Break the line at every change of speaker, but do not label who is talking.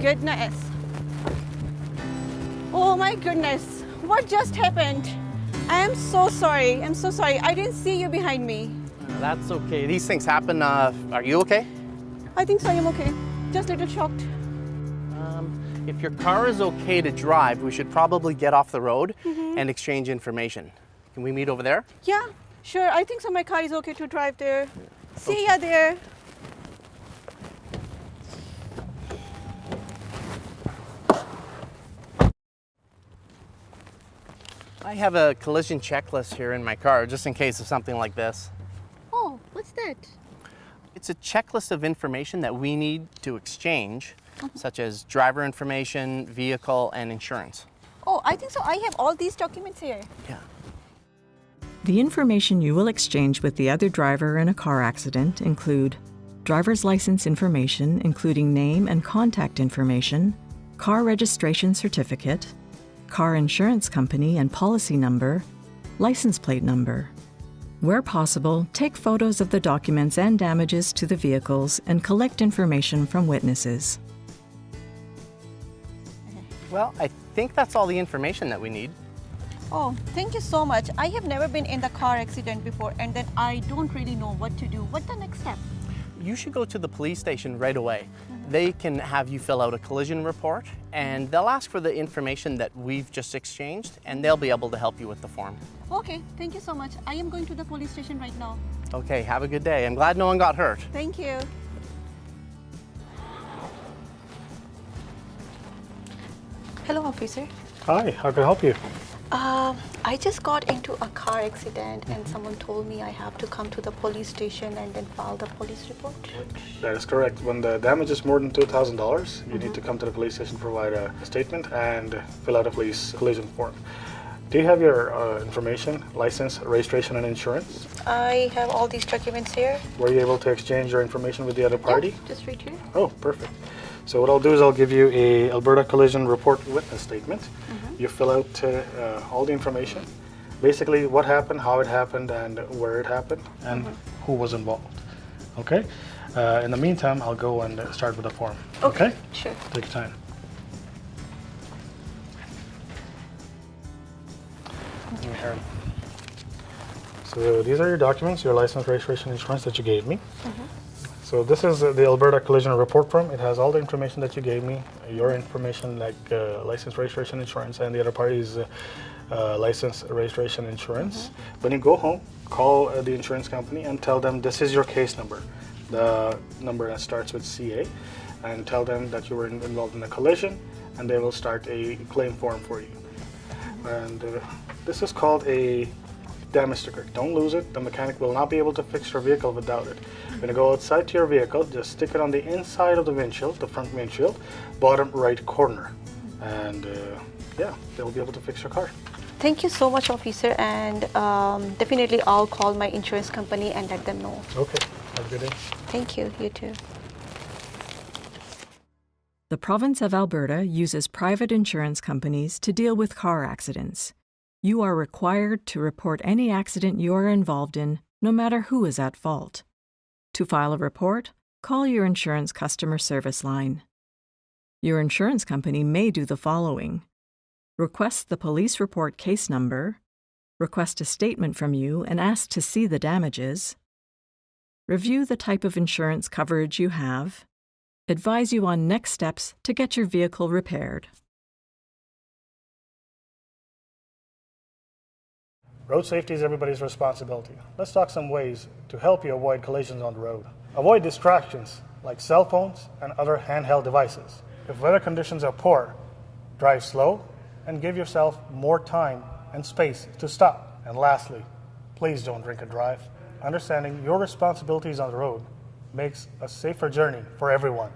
goodness. Oh my goodness. What just happened? I am so sorry. I'm so sorry. I didn't see you behind me.
That's okay. These things happen. Are you okay?
I think so. I am okay. Just a little shocked.
If your car is okay to drive, we should probably get off the road and exchange information. Can we meet over there?
Yeah, sure. I think so. My car is okay to drive there. See ya there.
I have a collision checklist here in my car, just in case of something like this.
Oh, what's that?
It's a checklist of information that we need to exchange, such as driver information, vehicle, and insurance.
Oh, I think so. I have all these documents here.
Yeah.
The information you will exchange with the other driver in a car accident include driver's license information, including name and contact information, car registration certificate, car insurance company and policy number, license plate number. Where possible, take photos of the documents and damages to the vehicles and collect information from witnesses.
Well, I think that's all the information that we need.
Oh, thank you so much. I have never been in the car accident before, and then I don't really know what to do. What's the next step?
You should go to the police station right away. They can have you fill out a collision report, and they'll ask for the information that we've just exchanged, and they'll be able to help you with the form.
Okay, thank you so much. I am going to the police station right now.
Okay, have a good day. I'm glad no one got hurt.
Thank you. Hello, officer.
Hi, how can I help you?
I just got into a car accident and someone told me I have to come to the police station and then file the police report.
That is correct. When the damage is more than $2,000, you need to come to the police station, provide a statement, and fill out a police collision form. Do you have your information, license, registration, and insurance?
I have all these documents here.
Were you able to exchange your information with the other party?
Yeah, just right here.
Oh, perfect. So what I'll do is I'll give you a Alberta Collision Report Witness Statement. You fill out all the information, basically what happened, how it happened, and where it happened, and who was involved. Okay? In the meantime, I'll go and start with the form. Okay?
Sure.
Take your time. Here. So these are your documents, your license, registration, insurance that you gave me. So this is the Alberta Collision Report form. It has all the information that you gave me, your information like license, registration, insurance, and the other party's license, registration, insurance. When you go home, call the insurance company and tell them this is your case number, the number that starts with CA, and tell them that you were involved in a collision, and they will start a claim form for you. And this is called a damage sticker. Don't lose it. The mechanic will not be able to fix your vehicle without it. When you go outside to your vehicle, just stick it on the inside of the windshield, the front windshield, bottom right corner. And yeah, they'll be able to fix your car.
Thank you so much, officer, and definitely I'll call my insurance company and let them know.
Okay, have a good day.
Thank you, you too.
The province of Alberta uses private insurance companies to deal with car accidents. You are required to report any accident you are involved in, no matter who is at fault. To file a report, call your insurance customer service line. Your insurance company may do the following: request the police report case number, request a statement from you and ask to see the damages, review the type of insurance coverage you have, advise you on next steps to get your vehicle repaired.
Road safety is everybody's responsibility. Let's talk some ways to help you avoid collisions on the road. Avoid distractions like cell phones and other handheld devices. If weather conditions are poor, drive slow and give yourself more time and space to stop. And lastly, please don't drink and drive. Understanding your responsibilities on the road makes a safer journey for everyone.